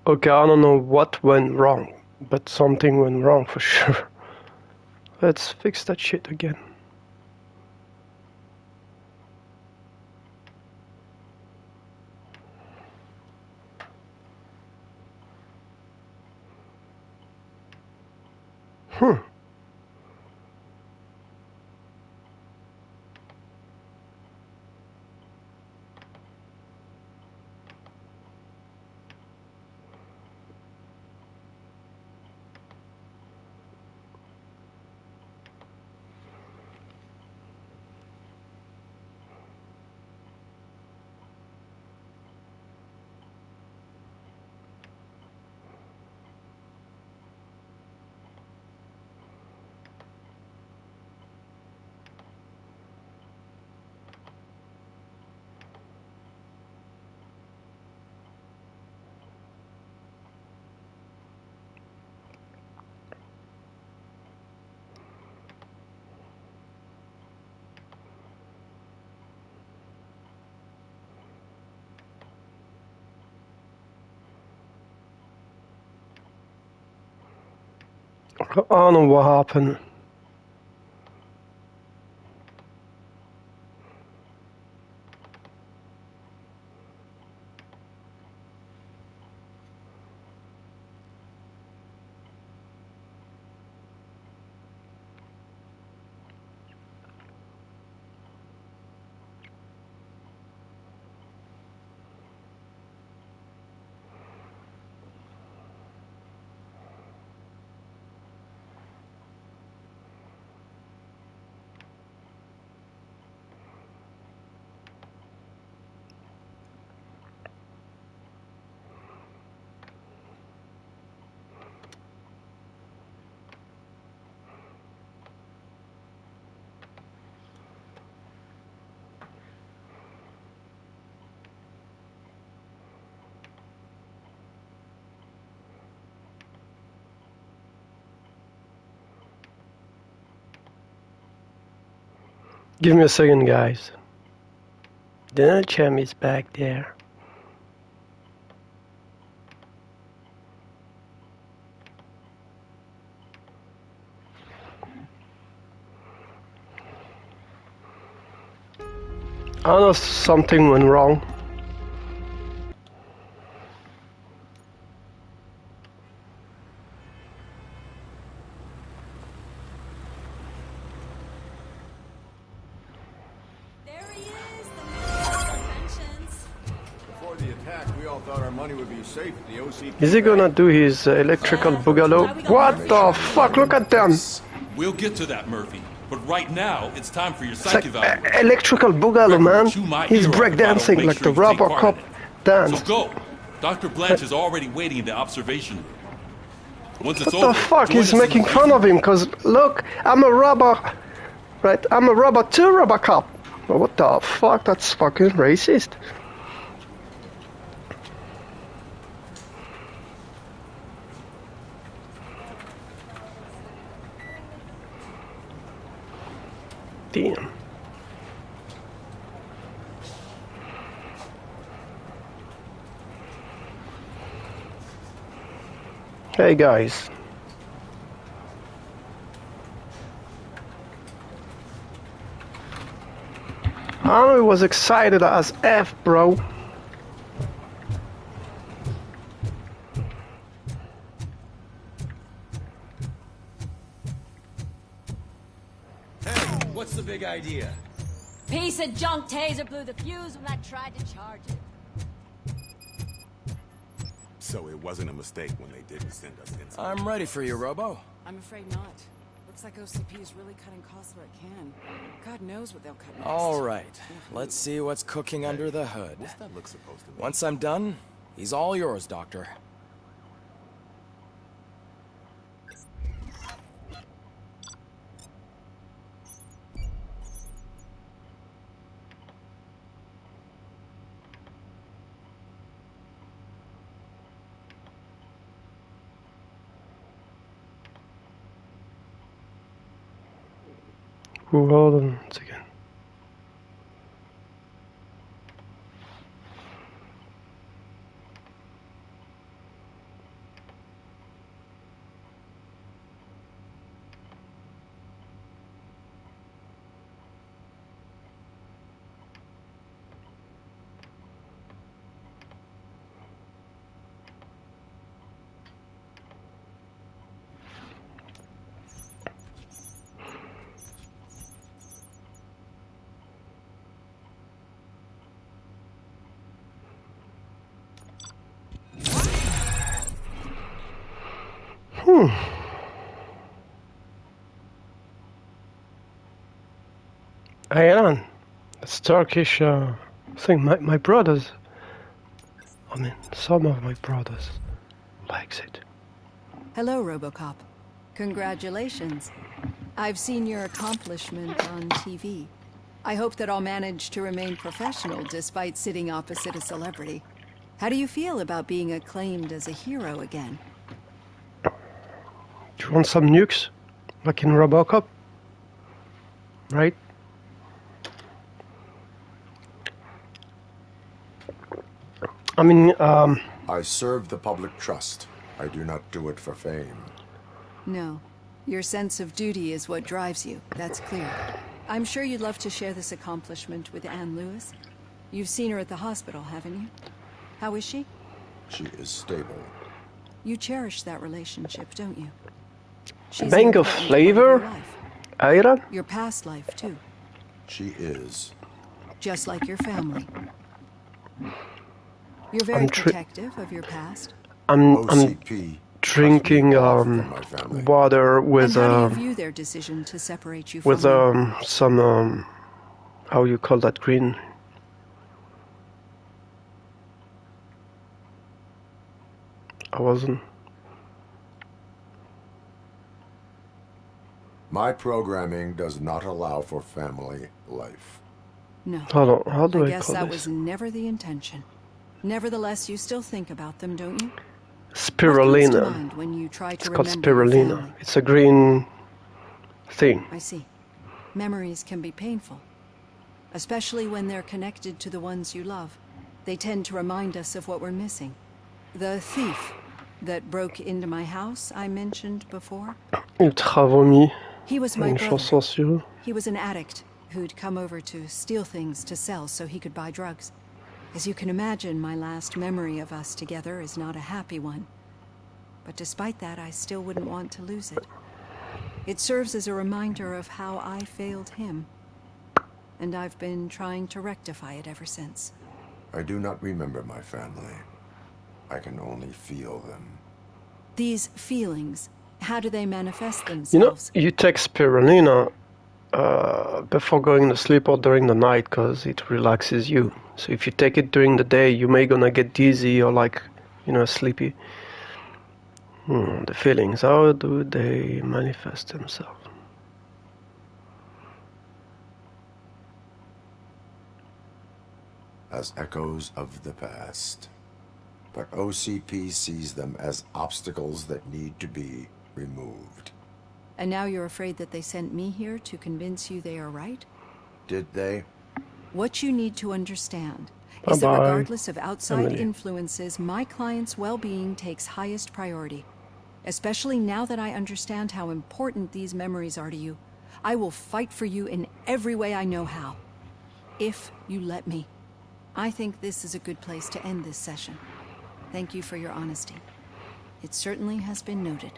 Okay, I don't know what went wrong, but something went wrong for sure. Let's fix that shit again. I don't know what happened. Give me a second, guys. The cham is back there. I don't know if something went wrong. There he is, the man of inventions. Before the attack, we all thought our money would be safe at the OCP. Is he gonna do his electrical boogaloo? What the fuck? Look at them! We'll get to that, Murphy. But right now, it's time for your It's psych like evaluation. electrical boogaloo, man. He's breakdancing like the RobocUP dance. So go. Dr. Blanche is already waiting in the observation room. Once it's What over, the fuck? join He's us in making the fun briefing of him, cause look, I'm a robot. Right? I'm a robot too, RobocUP. What the fuck? That's fucking racist. Damn. Hey guys. I was excited as F, bro. Hey, what's the big idea? Piece of junk taser blew the fuse when I tried to charge it. So it wasn't a mistake when they didn't send us inside. I'm ready for you, Robo. I'm afraid not. Looks like OCP is really cutting costs where it can. God knows what they'll cut next. All right, let's see what's cooking under the hood. What's that look supposed to mean? Once I'm done, he's all yours, Doctor. Ooh, hold on a second. Iran. It's Turkish thing. My brothers. I mean, some of my brothers likes it. Hello, RobocUP. Congratulations. I've seen your accomplishment on TV. I hope that I'll manage to remain professional despite sitting opposite a celebrity. How do you feel about being acclaimed as a hero again? Do you want some nukes? Like in RobocUP? Right? I mean, I serve the public trust. I do not do it for fame. No. Your sense of duty is what drives you. That's clear. I'm sure you'd love to share this accomplishment with Anne Lewis. You've seen her at the hospital, haven't you? How is she? She is stable. You cherish that relationship, don't you? She's Bank an of important flavor? part of your life. Iran? Your past life, too. She is. Just like your family. You're very protective of your past. I'm OCP drinking my family. water with And how do you view their decision to separate you from with them? some how you call that, green? I wasn't. My programming does not allow for family life. No. Hold on, how do I guess call that this? was never the intention. Nevertheless, you still think about them, don't you? What comes to Spirulina. mind when you try to It's called remember your spirulina. family? It's a green thing. I see. Memories can be painful, especially when they're connected to the ones you love. They tend to remind us of what we're missing. The thief that broke into my house I mentioned before. Ultra vomi. He was my Une brother. chanson sur. He was an addict who'd come over to steal things to sell so he could buy drugs. As you can imagine, my last memory of us together is not a happy one. But despite that, I still wouldn't want to lose it. It serves as a reminder of how I failed him. And I've been trying to rectify it ever since. I do not remember my family. I can only feel them. These feelings, how do they manifest You know, themselves? you take spirulina before going to sleep or during the night because it relaxes you. So if you take it during the day, you may gonna get dizzy or like, sleepy. The feelings, how do they manifest themselves? As echoes of the past. But OCP sees them as obstacles that need to be removed. And now you're afraid that they sent me here to convince you they are right? Did they? What you need to understand is that Bye-bye, regardless of outside Emily. influences, my client's well-being takes highest priority. Especially now that I understand how important these memories are to you. I will fight for you in every way I know how. If you let me. I think this is a good place to end this session. Thank you for your honesty. It certainly has been noted.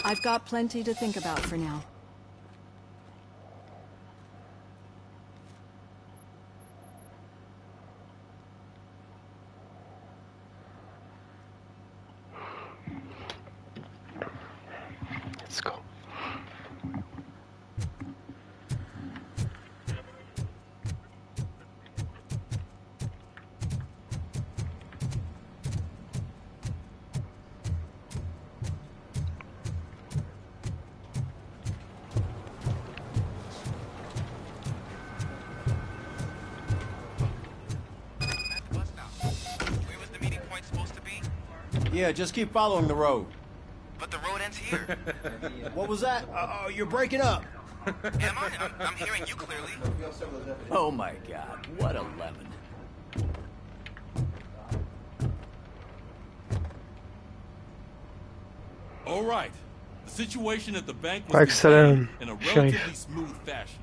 I've got plenty to think about for now. Let's go. Where was the meeting point supposed to be? Yeah, just keep following the road. But the road ends here. What was that? You're breaking up. Am I? I'm hearing you clearly. Oh my god, what a lemon. All right. The situation at the bank was Excellent, contained in a Sheriff. relatively smooth fashion.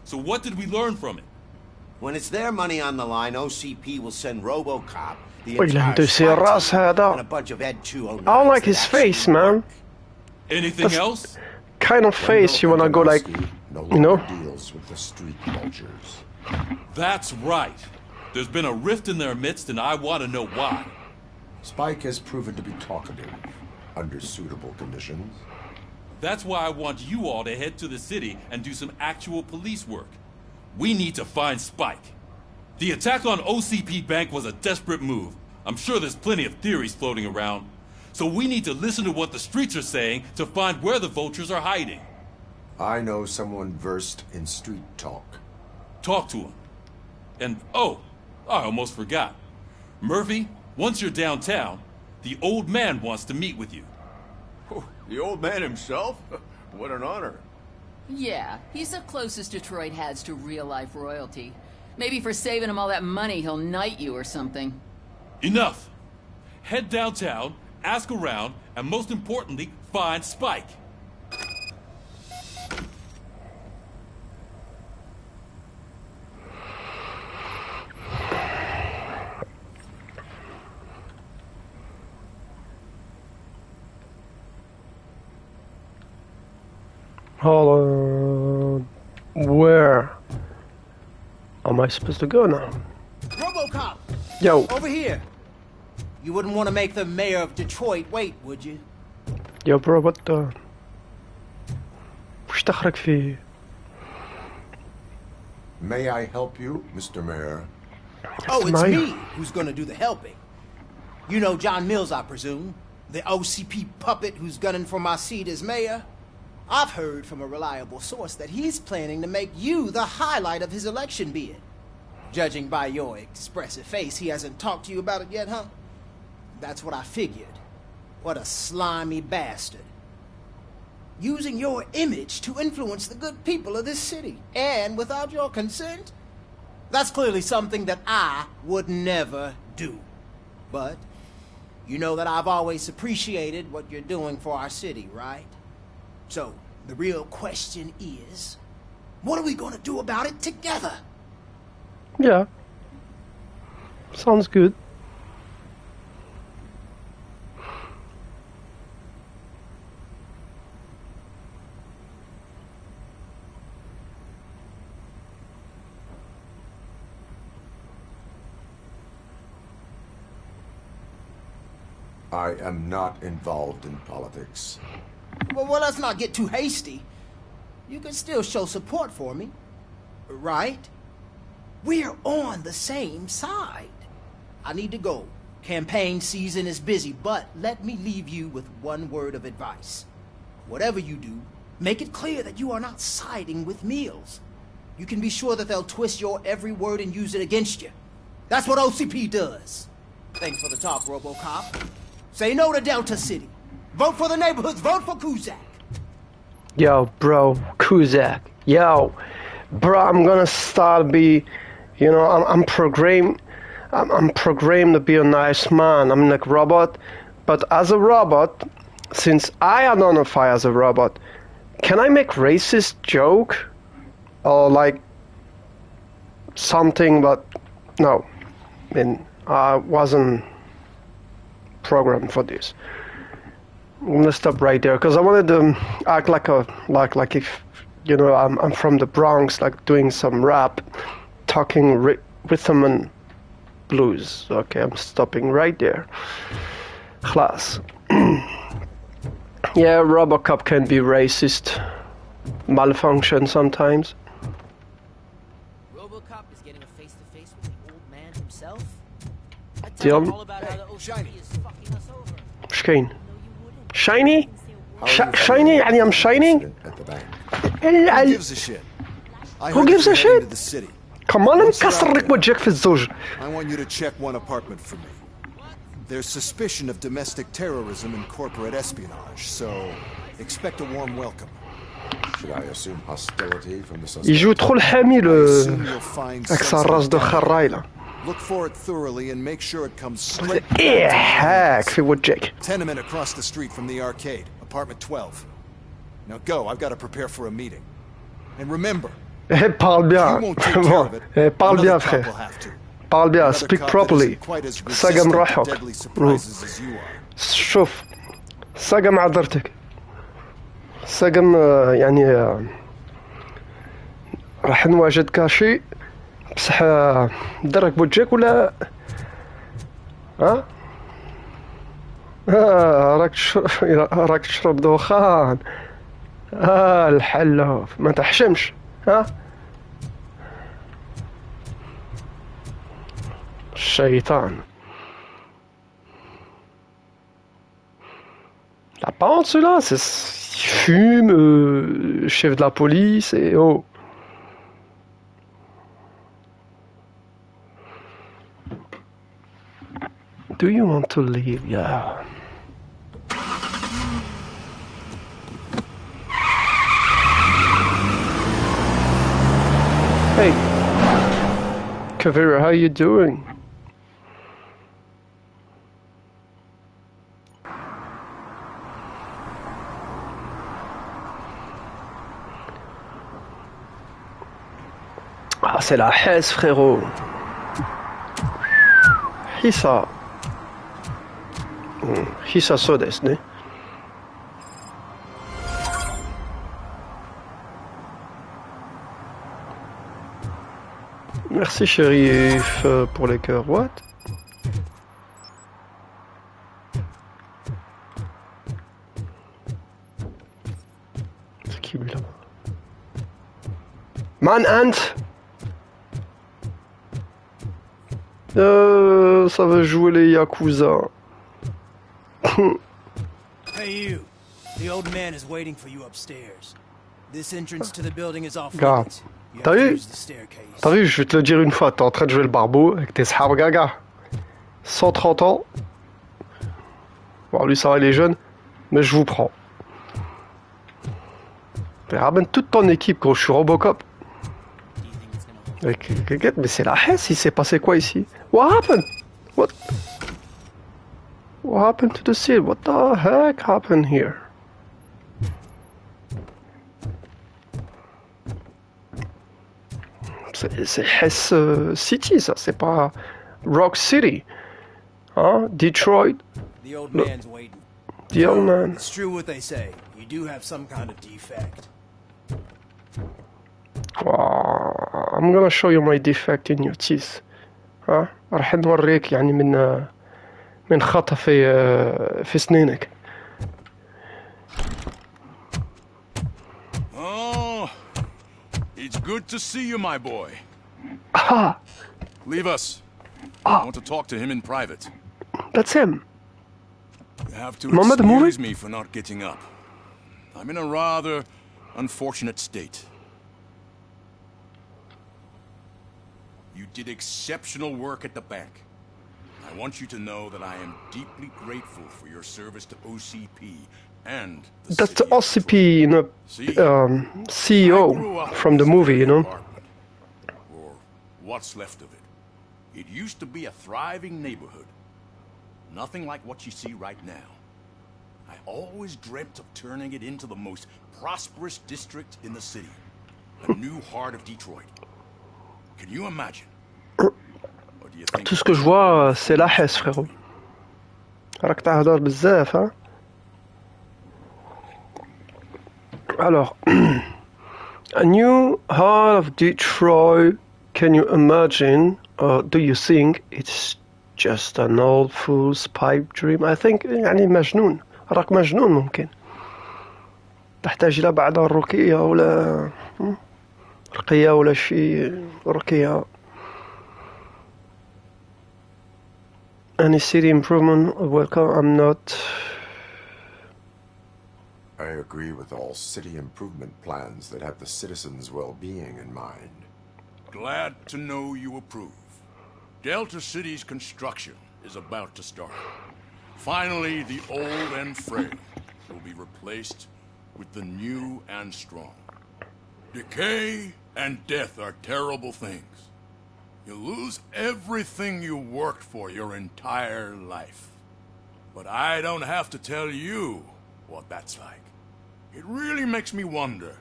So what did we learn from it? When it's their money on the line, OCP will send RobocUP, the Oh, il a entire une de ses races SWAT team, هذا. and a bunch of Ed 209s. I don't like that his actually face, man. work. Anything That's- else? Kind of face you wanna go like, No you know? longer deals with the street vultures. That's right. There's been a rift in their midst, and I want to know why. Spike has proven to be talkative under suitable conditions. That's why I want you all to head to the city and do some actual police work. We need to find Spike. The attack on OCP Bank was a desperate move. I'm sure there's plenty of theories floating around. So we need to listen to what the streets are saying to find where the vultures are hiding. I know someone versed in street talk. Talk to him. And, oh, I almost forgot. Murphy, once you're downtown, the old man wants to meet with you. Oh, the old man himself? What an honor. Yeah, he's the closest Detroit has to real-life royalty. Maybe for saving him all that money, he'll knight you or something. Enough! Head downtown, ask around, and most importantly, find Spike. Hold on. Where am I supposed to go now? RoboCop! Yo. Over here! You wouldn't want to make the mayor of Detroit wait, would you? Yo, bro, what the... وش دخلك فيه؟ May I help you, Mr. Mayor? Oh, it's me who's gonna do the helping. You know John Mills, I presume? The OCP puppet who's gunning for my seat as mayor? I've heard from a reliable source that he's planning to make you the highlight of his election bid. Judging by your expressive face, he hasn't talked to you about it yet, huh? That's what I figured. What a slimy bastard. Using your image to influence the good people of this city, and without your consent? That's clearly something that I would never do. But you know that I've always appreciated what you're doing for our city, right? So, the real question is, what are we gonna do about it together? Yeah. Sounds good. I am not involved in politics. Well, let's not get too hasty. You can still show support for me, right? We're on the same side. I need to go. Campaign season is busy, but let me leave you with one word of advice. Whatever you do, make it clear that you are not siding with Mills. You can be sure that they'll twist your every word and use it against you. That's what OCP does. Thanks for the talk, RoboCop. Say no to Delta City. Vote for the neighborhoods. Vote for Kuzak. Yo, bro, Kuzak. Yo, bro, I'm gonna start I'm programmed to be a nice man. I'm like robot, but as a robot, since I identify as a robot, can I make racist joke or like something? But no, I mean I wasn't programmed for this. I'm gonna stop right there because I wanted to act like if I'm from the Bronx, like doing some rap, talking rhythm and blues. Okay, I'm stopping right there. Class. Yeah, RobocUP can be racist, malfunction sometimes. RoboCop is getting a face-to-face with the old man himself. I Tell tell him him. all about how the OCP is fucking us over. شكين shiny shiny يعني I'm shining. Who gives a shit? Who gives a shit? The city. Come on نكسر لك وجهك في الزوج. I want you to check one apartment for me. There's suspicion of domestic terrorism and corporate espionage, so expect a warm welcome. Should I assume hostility from the suspect? يجو تدخل حامي أكثر الراس دو خرايلة. Look for it thoroughly and make sure it comes straight. إيه هاك في وجهك. Tenement across the street from the arcade, apartment 12. Now go, I've got to prepare for a meeting. And remember, Parle bien. Parle bien, frère. Parle bien. Speak properly. ساقم روحك. شوف. ساقم عذرتك. ساقم راح نواجد كاشي بصح درك بوجهك ولا ها راك تشرب دخان الحلوف ما تحشمش ها الشيطان la pente celui-là c'est il fume chef de la police et oh do you want to leave yeah hey Kavira, how you doing? Ah, c'est la Hesse, frérot. Hissa. Hissa so desu ne. Merci shérif pour les cœurs. What? C'est qui lui là-bas? Manhunt! Ça va jouer les Yakuza. Hey you. The old man is waiting for you upstairs. This entrance to the building is off Gars, limits. You t'as have to vu? use the staircase. T'as vu, je vais te le dire une fois, t'es en train de jouer le barbeau avec tes sahab gaga. 130 ans. Bon, lui ça va, il est jeune, mais je vous prends. Mais ramène toute ton équipe quand je suis RobocUP. Mais c'est la Hesse, il s'est passé quoi ici? What happened? What happened to the city? What the heck happened here? C'est Hesse City, ça, c'est pas Rock City. Hein? Detroit. The old man's waiting. The old man. It's true what they say. You do have some kind of defect. I'm gonna show you my defect in your teeth. ها راح نوريك يعني من خطأ في سنينك. Oh, it's good to see you, my boy. Aha! Leave us. I want to talk to him in private. That's him. You have to Remember the excuse movie? me for not getting up. I'm in a rather unfortunate state. You did exceptional work at the bank. I want you to know that I am deeply grateful for your service to OCP and the That's the city of OCP, you know, CEO from the movie, you know. or what's left of it. It used to be a thriving neighborhood. Nothing like what you see right now. I always dreamt of turning it into the most prosperous district in the city. A new heart of Detroit. Can you imagine? Or do you think Tout ce que je vois, c'est la Hesse, frérot. راك تهضر بزاف, hein. Alors, a new heart of Detroit. Can you imagine, or do you think it's just an old fool's pipe dream? I think يعني مجنون. راك مجنون ممكن. تحتاج إلى بعض الرقية ولا رقية ولا شي رقية. Any city improvement? Welcome. I'm not. I agree with all city improvement plans that have the citizens' well-being in mind. Glad to know you approve. Delta City's construction is about to start. Finally, the old and frail will be replaced with the new and strong. Decay and death are terrible things. You lose everything you worked for your entire life. But I don't have to tell you what that's like. It really makes me wonder,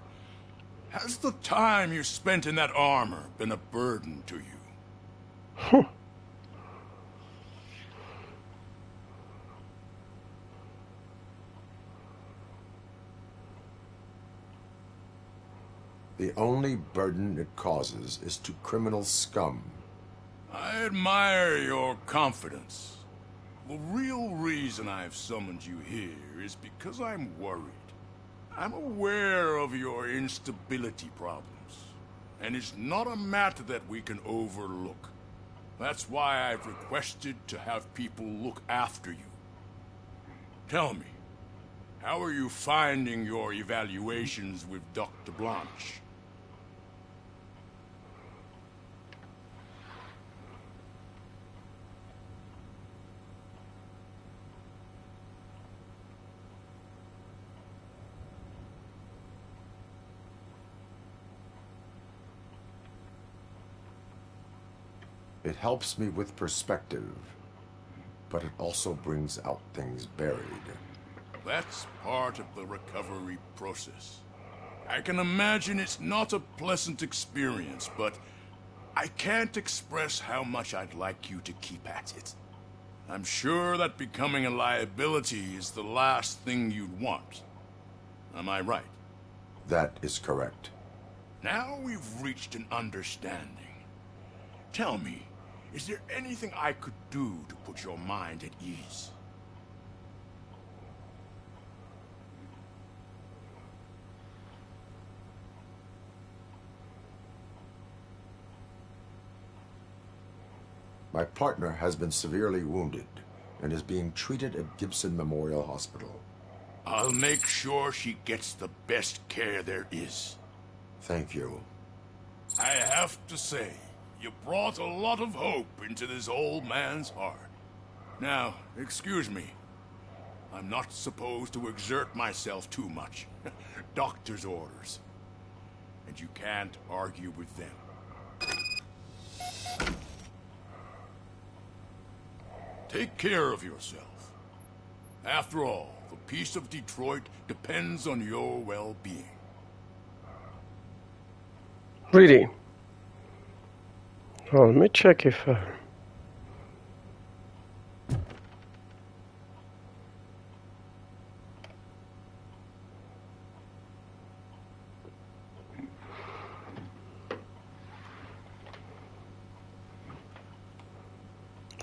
has the time you spent in that armor been a burden to you? The only burden it causes is to criminal scum. I admire your confidence. The real reason I've summoned you here is because I'm worried. I'm aware of your instability problems, and it's not a matter that we can overlook. That's why I've requested to have people look after you. Tell me, how are you finding your evaluations with Dr. Blanche? It helps me with perspective, but it also brings out things buried. That's part of the recovery process. I can imagine it's not a pleasant experience, but I can't express how much I'd like you to keep at it. I'm sure that becoming a liability is the last thing you'd want. Am I right? That is correct. Now we've reached an understanding. Tell me, is there anything I could do to put your mind at ease? My partner has been severely wounded and is being treated at Gibson Memorial Hospital. I'll make sure she gets the best care there is. Thank you. I have to say, you brought a lot of hope into this old man's heart. Now, excuse me. I'm not supposed to exert myself too much. Doctor's orders. And you can't argue with them. Take care of yourself. After all, the peace of Detroit depends on your well-being. Really? Oh, let me check if...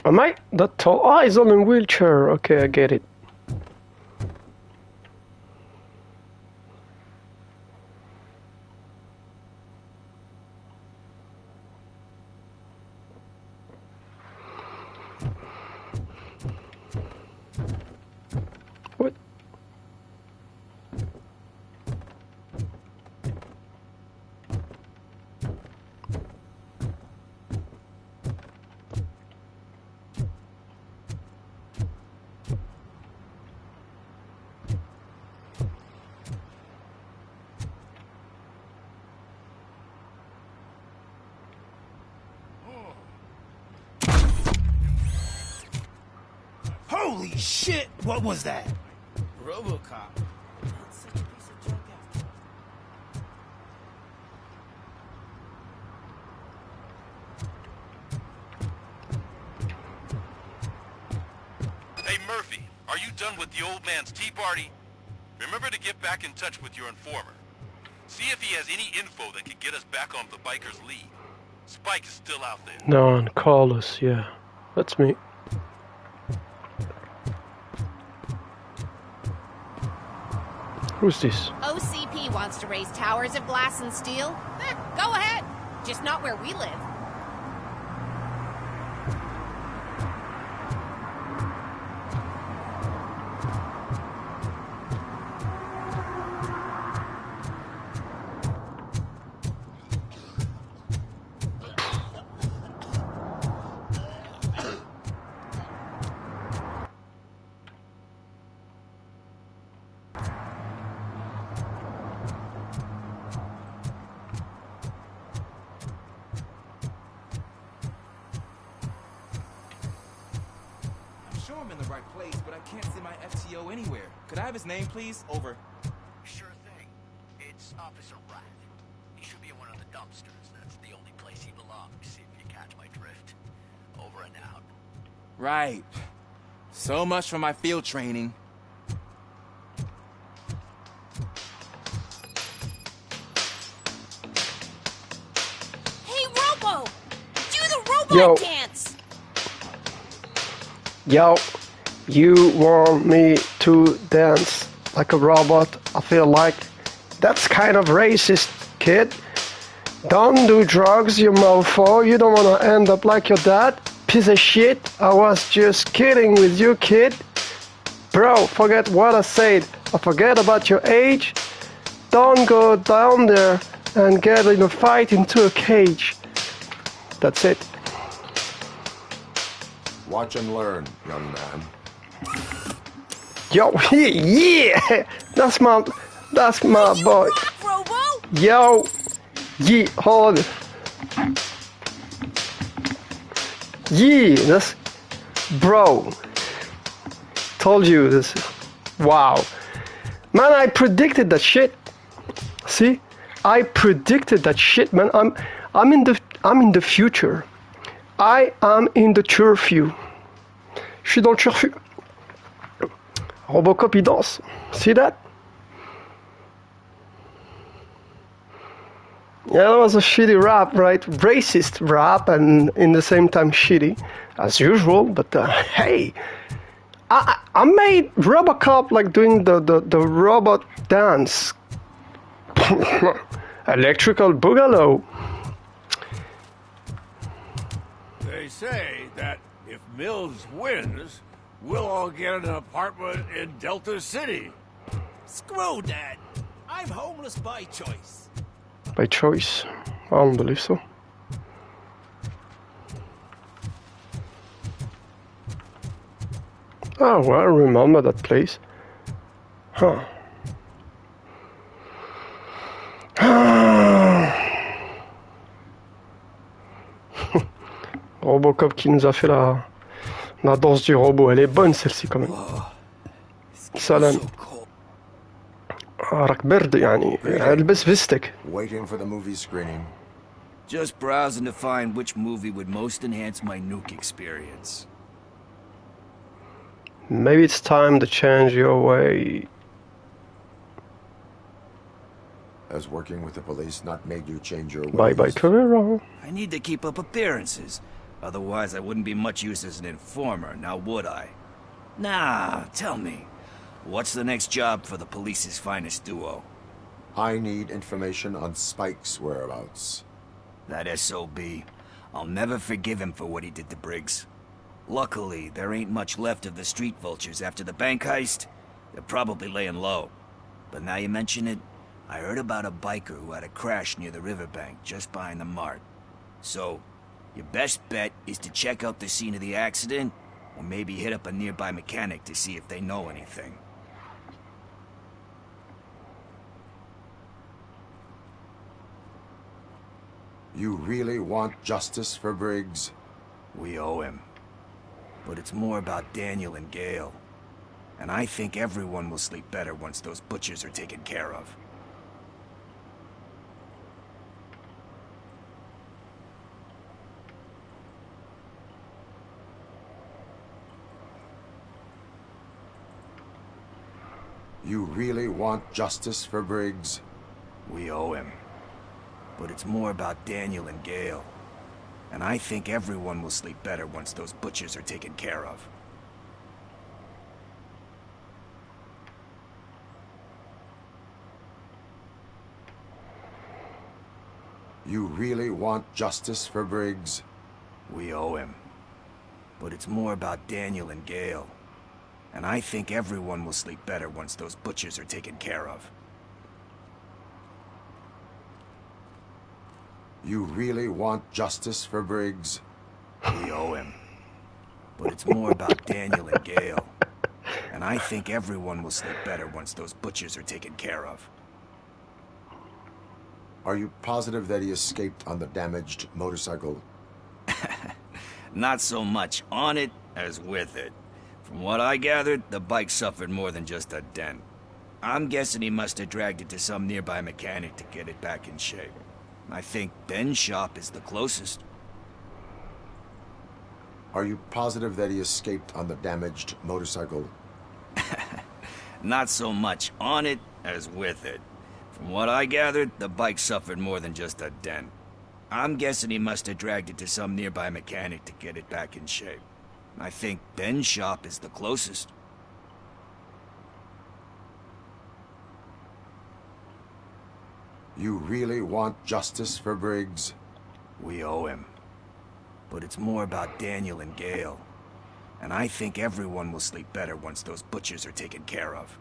Am I that tall? Ah, he's on a wheelchair. Okay, I get it. What? Holy shit! What was that? RoboCop. That's such a piece of junk after. Hey, Murphy, are you done with the old man's tea party? Remember to get back in touch with your informer. See if he has any info that could get us back on the biker's lead. Spike is still out there. No, and Carlos, yeah. That's me. Who's this? OCP wants to raise towers of glass and steel? Go ahead. Just not where we live. Anywhere. Could I have his name, please? Over. Sure thing. It's Officer Rat. He should be in one of the dumpsters. That's the only place he belongs, if you catch my drift. Over and out. Right. So much for my field training. Yo. Yo. You want me to dance like a robot? I feel like that's kind of racist, kid. Don't do drugs, you mofo. You don't want to end up like your dad. Piece of shit. I was just kidding with you, kid. Bro, forget what I said. I forget about your age. Don't go down there and get in a fight into a cage. That's it. Watch and learn, young man. Yo, yeah, that's my boy. Yo, yeah, hold on. Yeah, that's, bro. Told you this. Wow, man, I predicted that shit. See, I predicted that shit, man. I'm in the future. I am in the turfu. Je suis dans le turfu. RobocUP, il danse. See that? Yeah, that was a shitty rap, right? Racist rap, and in the same time shitty, as usual. But hey, I made RobocUP like doing the robot dance. Electrical Boogaloo. They say that if Mills wins, we'll all get an apartment in Delta City. Screw that. I'm homeless by choice. By choice? I don't believe so. Oh, well, I remember that place. Huh. RobocUP qui nous a fait la danse du robot. Elle est bonne celle-ci quand même. سلام. راك برد يعني. البس فيستك. Waiting for the movie screening. Just browsing to find which movie would most enhance my nuke experience. Maybe it's time to change your way. Has working with the police not made you change your ways? Bye-bye, Torero. I need to keep up appearances. Otherwise, I wouldn't be much use as an informer, now would I? Nah, tell me. What's the next job for the police's finest duo? I need information on Spike's whereabouts. That SOB. I'll never forgive him for what he did to Briggs. Luckily, there ain't much left of the street vultures after the bank heist. They're probably laying low. But now you mention it, I heard about a biker who had a crash near the riverbank just behind the mart. So, your best bet is to check out the scene of the accident, or maybe hit up a nearby mechanic to see if they know anything. You really want justice for Briggs? We owe him. But it's more about Daniel and Gale. And I think everyone will sleep better once those butchers are taken care of. You really want justice for Briggs? We owe him. But it's more about Daniel and Gale. And I think everyone will sleep better once those butchers are taken care of. You really want justice for Briggs? We owe him. But it's more about Daniel and Gale. And I think everyone will sleep better once those butchers are taken care of. You really want justice for Briggs? We owe him. But it's more about Daniel and Gale. And I think everyone will sleep better once those butchers are taken care of. Are you positive that he escaped on the damaged motorcycle? Not so much on it as with it. From what I gathered, the bike suffered more than just a dent. I'm guessing he must have dragged it to some nearby mechanic to get it back in shape. I think Ben's shop is the closest. Are you positive that he escaped on the damaged motorcycle? Not so much on it as with it. From what I gathered, the bike suffered more than just a dent. I'm guessing he must have dragged it to some nearby mechanic to get it back in shape. I think Ben's shop is the closest. You really want justice for Briggs? We owe him. But it's more about Daniel and Gale. And I think everyone will sleep better once those butchers are taken care of.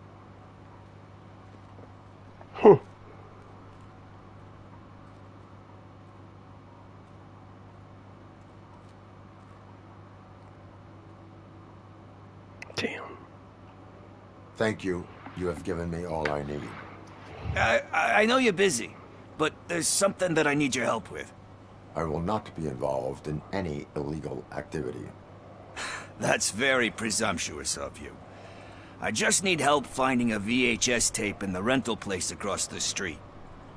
Damn. Thank you. You have given me all I need. I know you're busy, but there's something that I need your help with. I will not be involved in any illegal activity. That's very presumptuous of you. I just need help finding a VHS tape in the rental place across the street.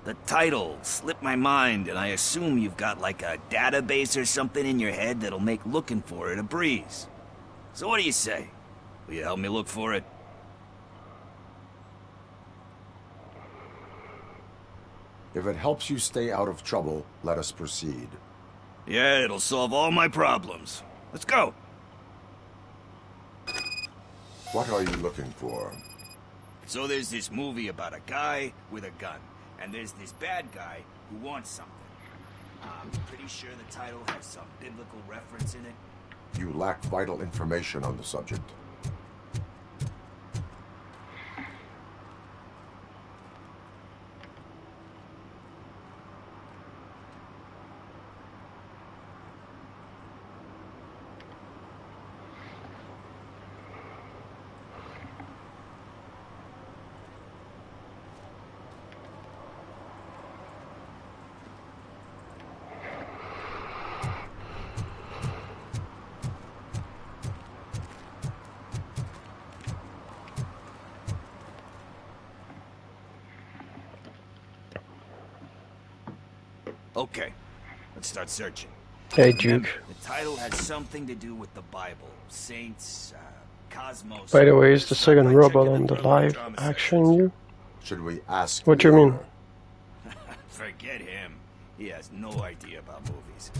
The title slipped my mind, and I assume you've got like a database or something in your head that'll make looking for it a breeze. So what do you say? Will you help me look for it? If it helps you stay out of trouble, let us proceed. Yeah, it'll solve all my problems. Let's go. What are you looking for? So there's this movie about a guy with a gun, and there's this bad guy who wants something. I'm pretty sure the title has some biblical reference in it. You lack vital information on the subject. Okay, let's start searching. Hey, Duke. Remember, the title has something to do with the Bible, saints, cosmos. By the way, is the second robot on the live action you? Should we ask? What do you mean? Forget him. He has no idea about movies.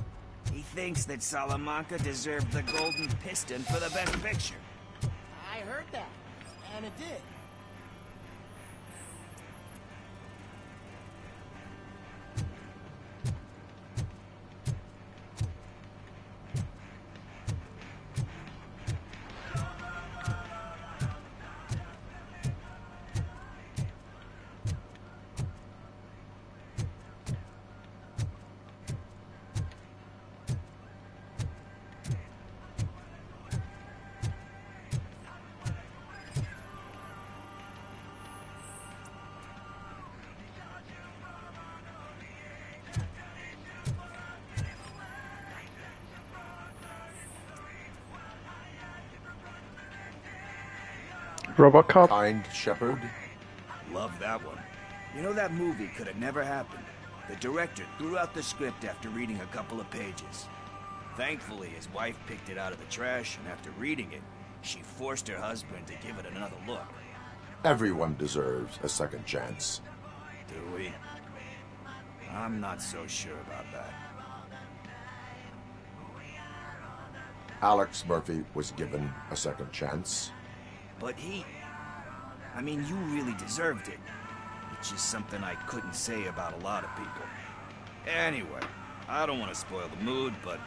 He thinks that Salamanca deserved the Golden Piston for the Best Picture. I heard that, and it did. RobocUP? Kind Shepherd? Love that one. You know, that movie could have never happened. The director threw out the script after reading a couple of pages. Thankfully, his wife picked it out of the trash, and after reading it, she forced her husband to give it another look. Everyone deserves a second chance. Do we? I'm not so sure about that. Alex Murphy was given a second chance. But I mean, you really deserved it. Which is something I couldn't say about a lot of people. Anyway, I don't want to spoil the mood, but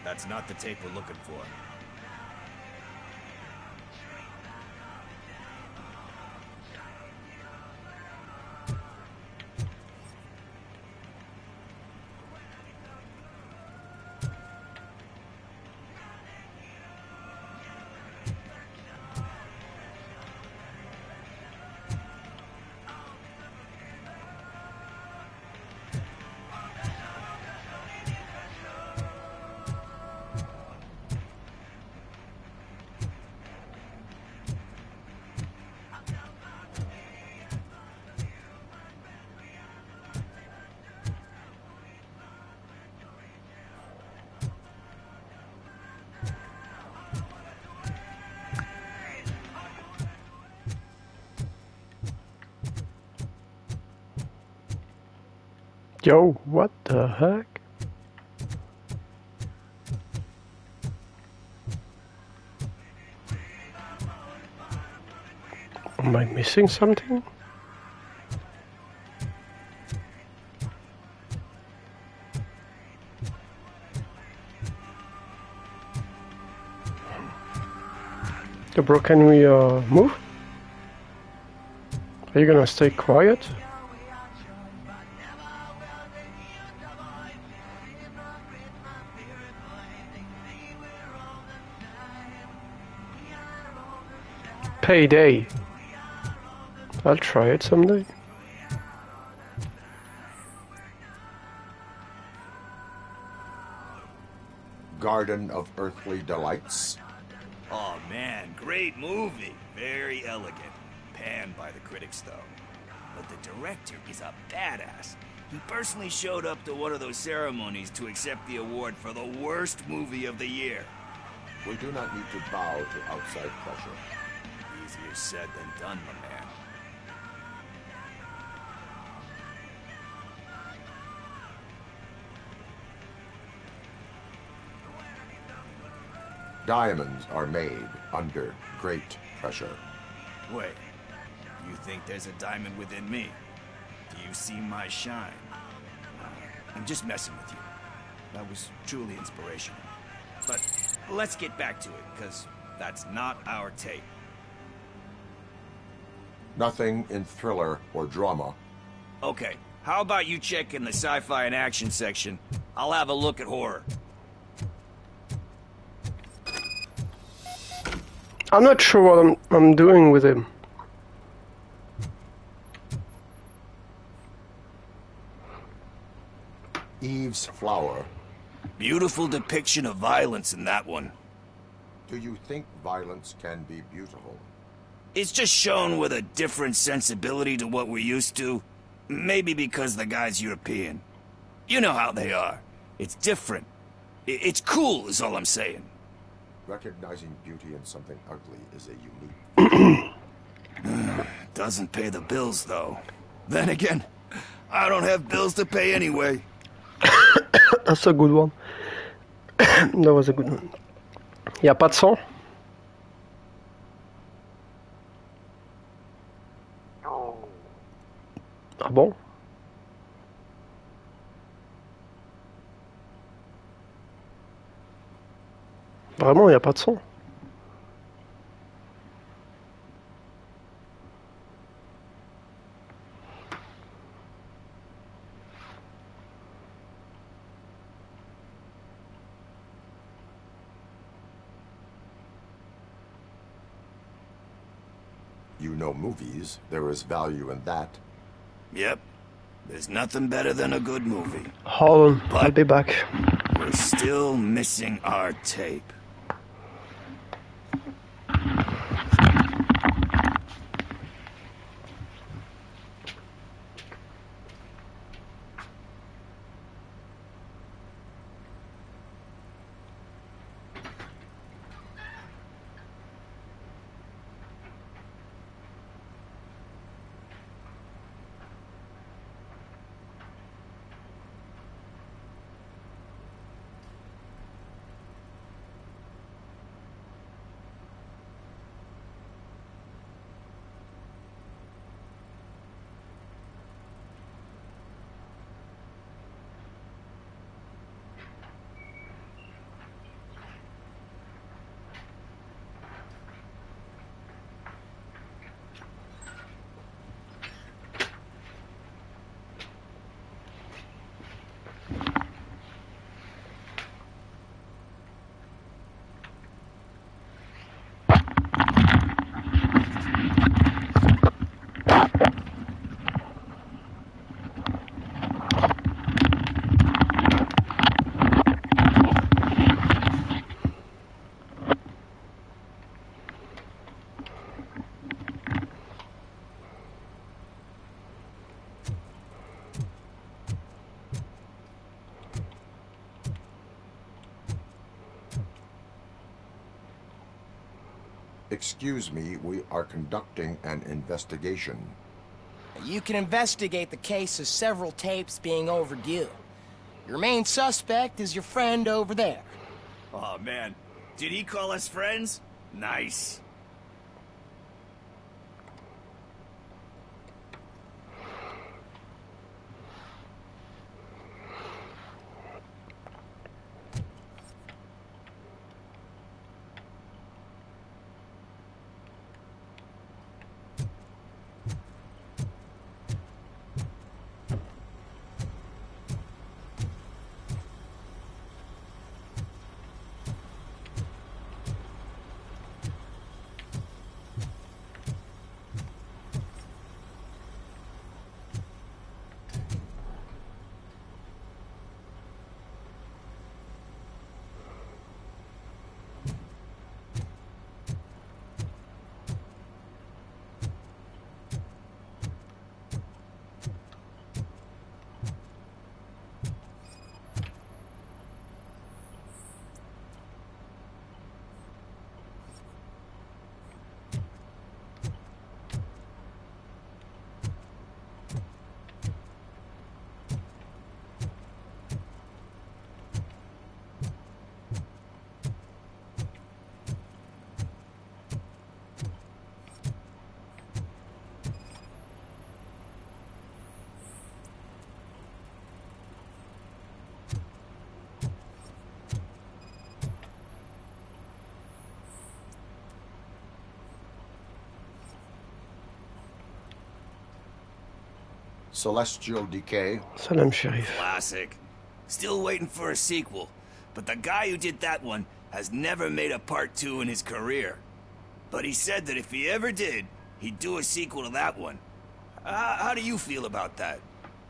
that's not the tape we're looking for. Yo, what the heck? Am I missing something? Yeah, bro, can we move? Are you gonna stay quiet? Payday. I'll try it someday. Garden of Earthly Delights. Oh man, great movie. Very elegant. Panned by the critics though. But the director is a badass. He personally showed up to one of those ceremonies to accept the award for the worst movie of the year. We do not need to bow to outside pressure. Easier said than done, my man. Diamonds are made under great pressure. Wait, you think there's a diamond within me? Do you see my shine? I'm just messing with you. That was truly inspirational. But let's get back to it, because that's not our tape. Nothing in thriller or drama. Okay, how about you check in the sci-fi and action section? I'll have a look at horror. I'm not sure what I'm doing with him. Eve's Flower. Beautiful depiction of violence in that one. Do you think violence can be beautiful? It's just shown with a different sensibility to what we're used to. Maybe because the guy's European. You know how they are. It's different. It's cool is all I'm saying. Recognizing beauty in something ugly is a unique... Doesn't pay the bills, though. Then again, I don't have bills to pay anyway. That's a good one. That was a good one. Y a pas de son? Ah bon? Vraiment, y a pas de son? You know movies. There is value in that. Yep. There's nothing better than a good movie. Hold on, I'll be back. We're still missing our tape. Excuse me, we are conducting an investigation. You can investigate the case of several tapes being overdue. Your main suspect is your friend over there. Oh man, did he call us friends? Nice. Celestial Decay. Salam Sharif. Classic. Still waiting for a sequel, but the guy who did that one has never made a part 2 in his career. But he said that if he ever did, he'd do a sequel to that one. How do you feel about that?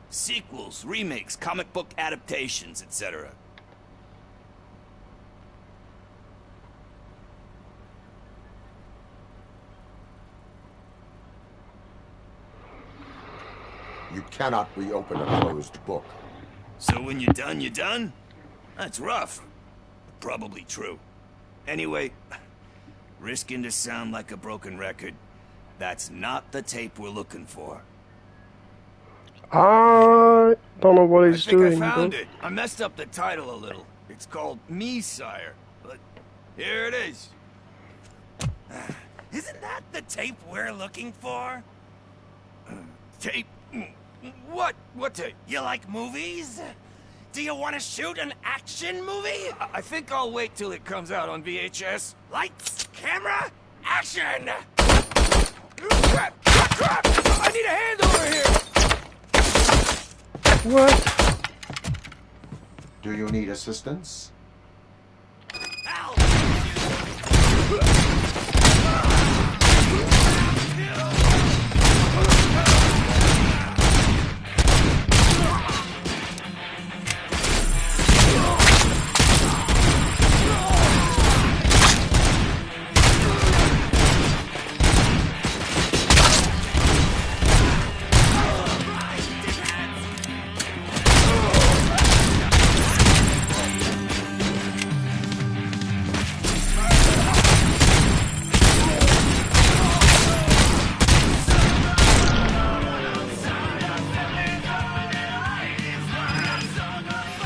Sequels, remakes, comic book adaptations, etc. You cannot reopen a closed book. So when you're done, you're done? That's rough. Probably true. Anyway, risking to sound like a broken record, that's not the tape we're looking for. I don't know what he's doing. I found it. I messed up the title a little. It's called Me, Sire. But here it is. Isn't that the tape we're looking for? Tape? What? What tape? You like movies? Do you want to shoot an action movie? I think I'll wait till it comes out on VHS. Lights, camera, action! Crap! Crap! I need a hand over here! What? Do you need assistance?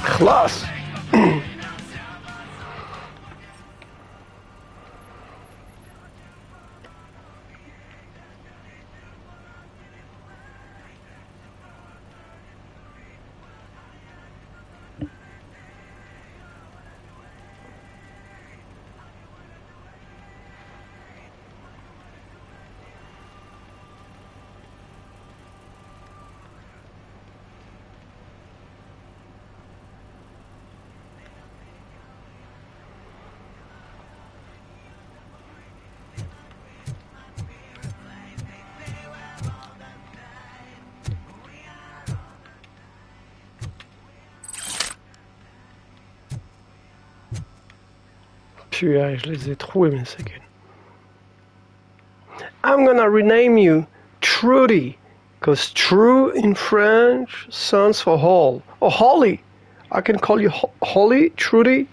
Class. Puis je les ai troués, mais c'est good. I'm gonna rename you Trudy, because true in French stands for whole. Or Holly. I can call you Holly, Trudy.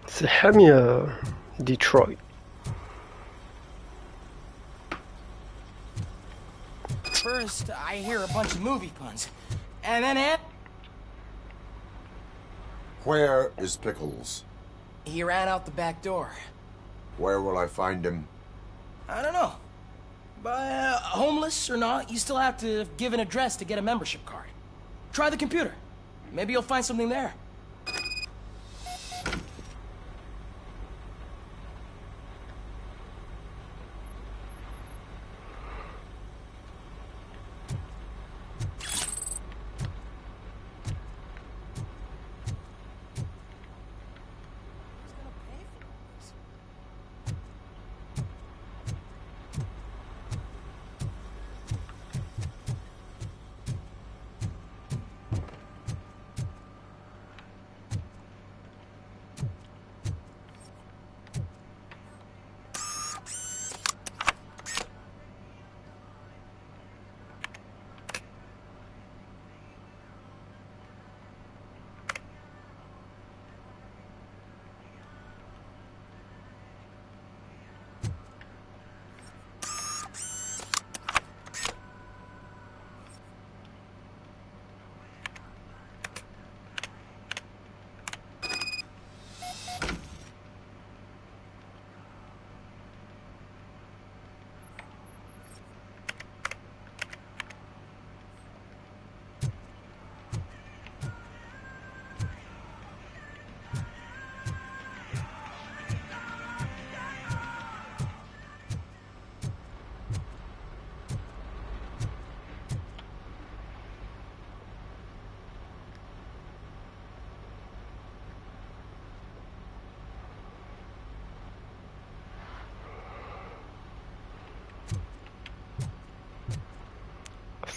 C'est mieux, Detroit. First, I hear a bunch of movie puns. And then Where is Pickles? he ran out the back door. Where will I find him? I don't know. But homeless or not, you still have to give an address to get a membership card. Try the computer. Maybe you'll find something there.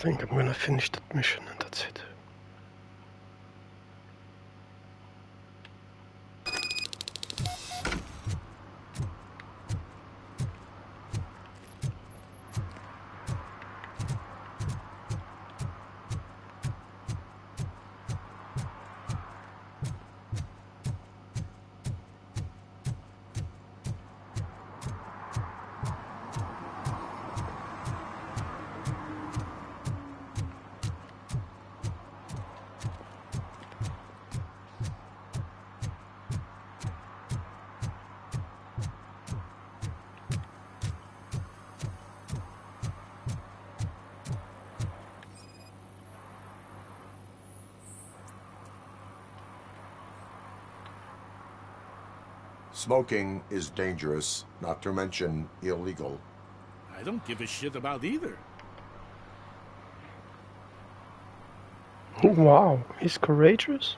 think I'm gonna finish that mission and that's it. Smoking is dangerous, not to mention illegal. I don't give a shit about either. Wow, he's courageous.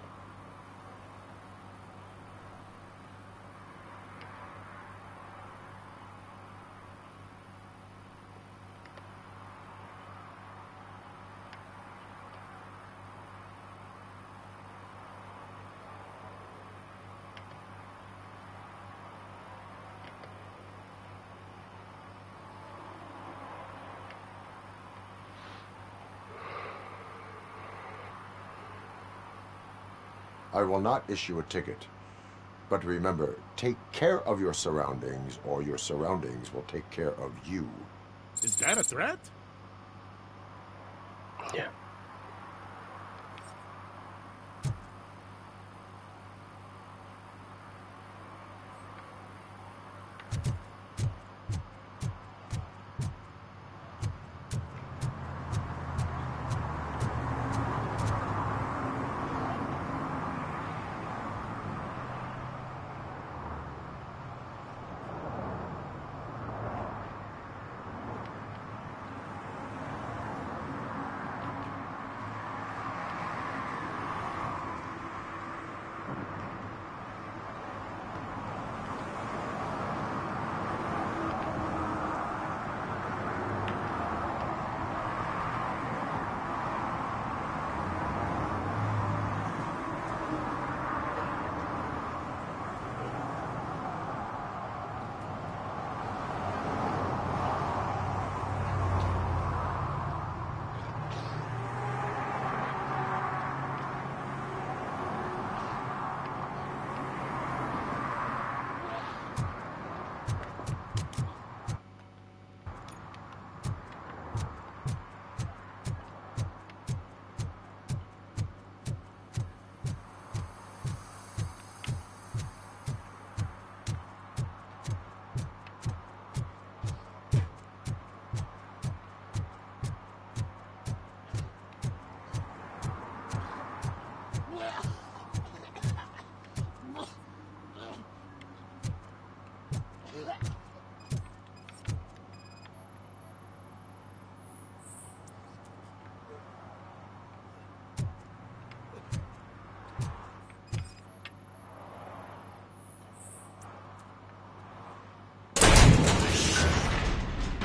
I will not issue a ticket. But remember, take care of your surroundings, or your surroundings will take care of you. Is that a threat? Yeah.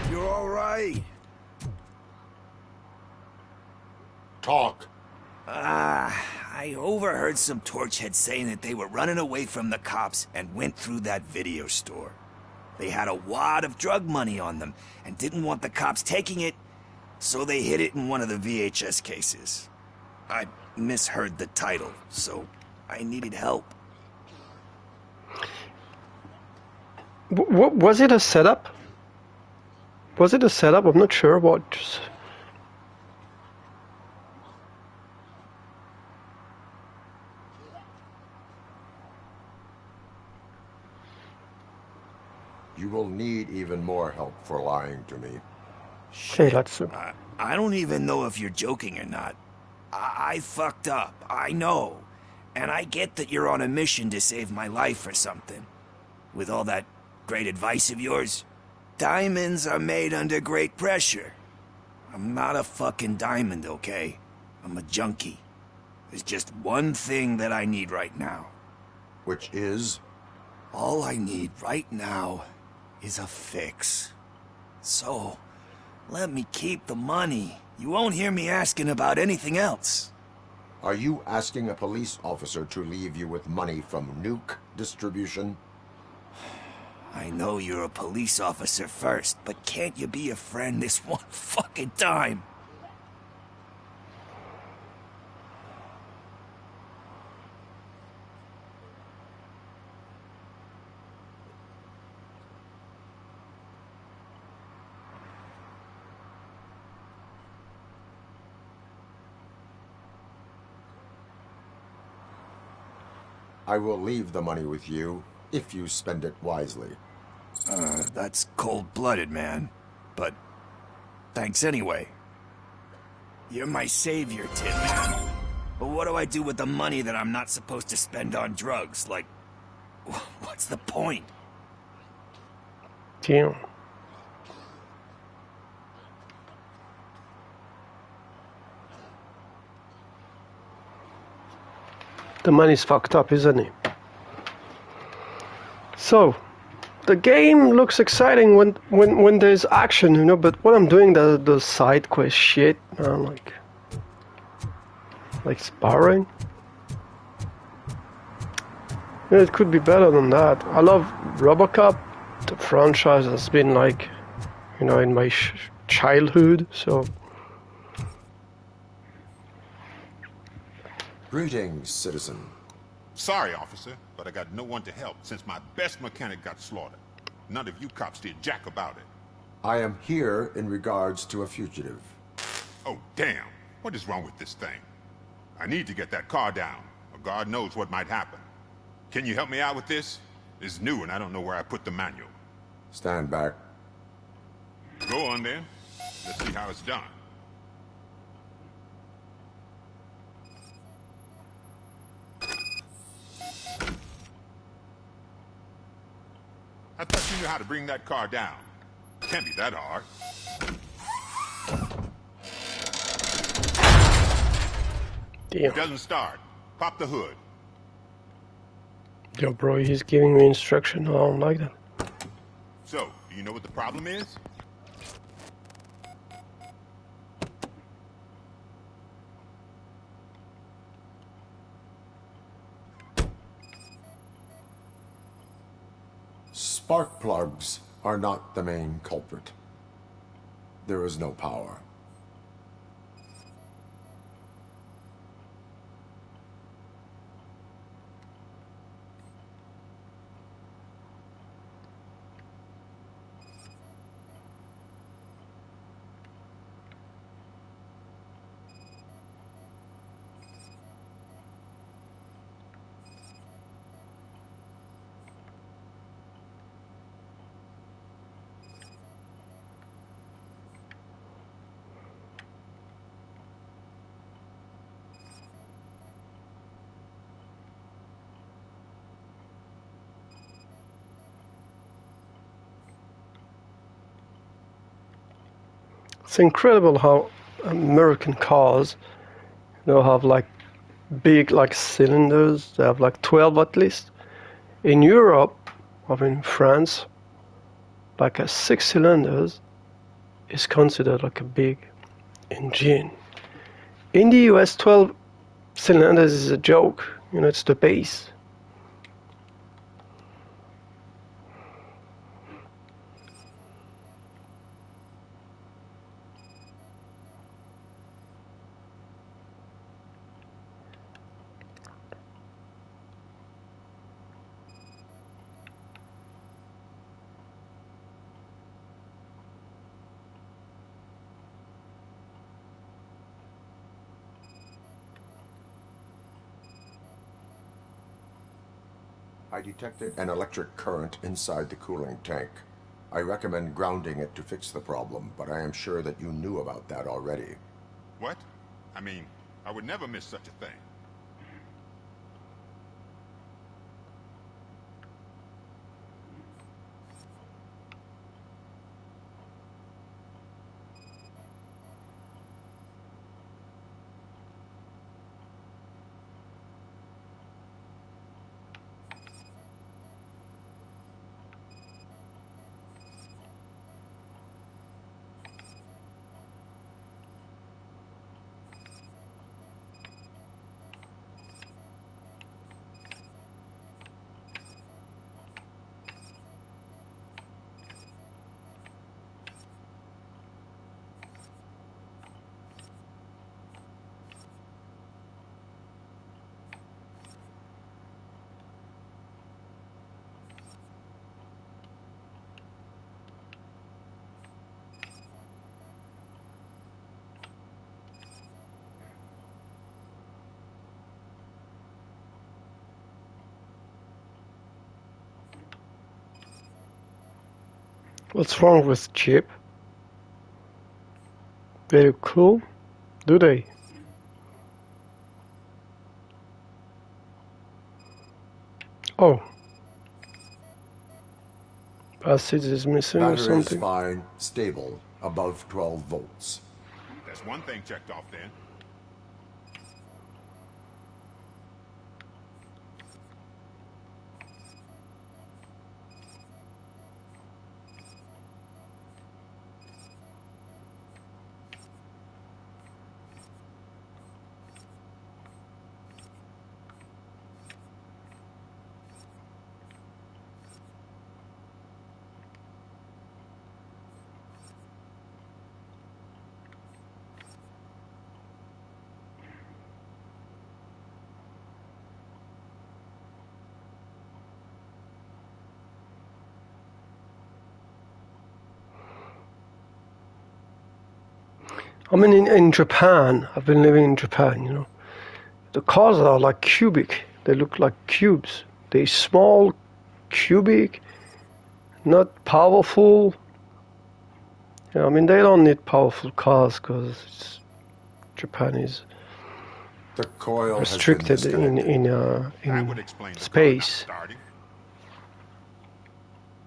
You're all right. Talk. I overheard some torchheads saying that they were running away from the cops and went through that video store. They had a wad of drug money on them and didn't want the cops taking it, so they hid it in one of the VHS cases. I misheard the title, so I needed help. Was it a setup? Was it a setup? I'm not sure what. You will need even more help for lying to me. Shit. I don't even know if you're joking or not. I fucked up, I know. And I get that you're on a mission to save my life or something. With all that great advice of yours, diamonds are made under great pressure. I'm not a fucking diamond, okay? I'm a junkie. There's just one thing that I need right now. Which is? All I need right now is a fix. So, Let me keep the money. You won't hear me asking about anything else. Are you asking a police officer to leave you with money from nuke distribution? I know you're a police officer first, but can't you be a friend this one fucking time? I will leave the money with you, if you spend it wisely. That's cold-blooded, man. But thanks anyway. You're my savior, Tin Man. But what do I do with the money that I'm not supposed to spend on drugs? Like, what's the point? Damn. The money's fucked up, isn't it? So, the game looks exciting when there's action, you know, but when I'm doing the side quest shit, I'm like sparring. Yeah, it could be better than that. I love RobocUP. The franchise has been like, you know, in my childhood, so. Greetings, citizen. Sorry, officer, but I got no one to help since my best mechanic got slaughtered. None of you cops did jack about it. I am here in regards to a fugitive. Oh, damn. What is wrong with this thing? I need to get that car down, or God knows what might happen. Can you help me out with this? It's new and I don't know where I put the manual. Stand back. Go on then. Let's see how it's done. I thought you knew how to bring that car down. Can't be that hard. Damn. It doesn't start. Pop the hood. Yo, bro, he's giving me instruction. I don't like that. So, do you know what the problem is? Spark plugs are not the main culprit. There is no power. It's incredible how American cars, you know, have like big like cylinders. They have like 12 at least. In Europe, or in France, like a 6 cylinders is considered like a big engine. In the US, 12 cylinders is a joke. You know, it's the base. I detected an electric current inside the cooling tank. I recommend grounding it to fix the problem, but I am sure that you knew about that already. What? I mean, I would never miss such a thing. What's wrong with Chip? Very cool, do they? Oh. Passage is missing or Battery is something? fine, stable, above 12 volts. That's one thing checked off then. I mean, in Japan, I've been living in Japan, you know. The cars are like cubic. They look like cubes. They're small, cubic, not powerful. Yeah, I mean, they don't need powerful cars because Japan is The coil restricted has been in space.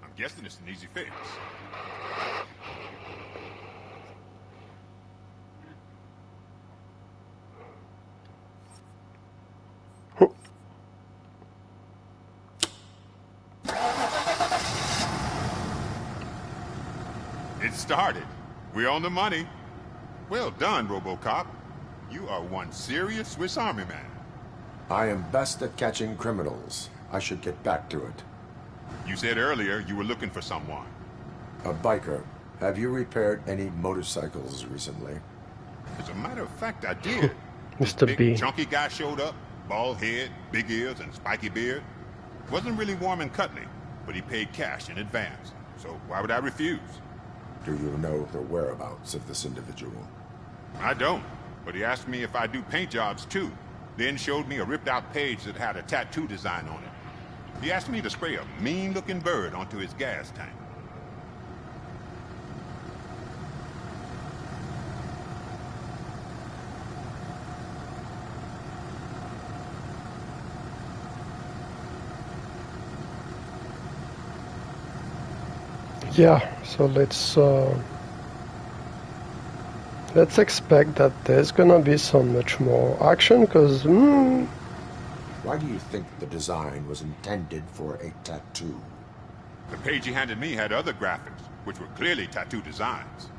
I'm guessing it's an easy fix. It started. We're on the money. Well done, RobocOP. You are one serious Swiss Army man. I am best at catching criminals. I should get back to it. You said earlier you were looking for someone. A biker. Have you repaired any motorcycles recently? As a matter of fact, I did. Mr. Big, B. chunky guy showed up. Bald head, big ears, and spiky beard. Wasn't really warm and cuddly, but he paid cash in advance. So why would I refuse? Do you know the whereabouts of this individual? I don't, but he asked me if I do paint jobs too, then showed me a ripped-out page that had a tattoo design on it. He asked me to spray a mean-looking bird onto his gas tank. Yeah, so let's expect that there's gonna be so much more action, because Why do you think the design was intended for a tattoo? The page he handed me had other graphics, which were clearly tattoo designs.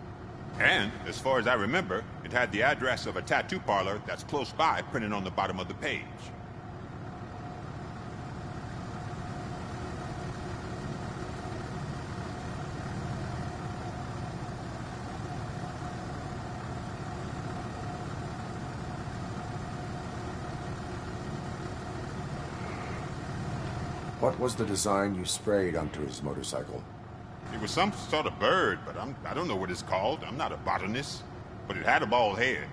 And, as far as I remember, it had the address of a tattoo parlor that's close by printed on the bottom of the page. What was the design you sprayed onto his motorcycle? It was some sort of bird, but I don't know what it's called. I'm not a botanist. But it had a bald head.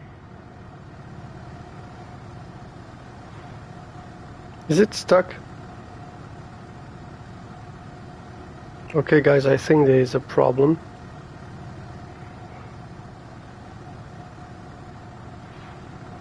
is it stuck? Okay guys, I think there is a problem.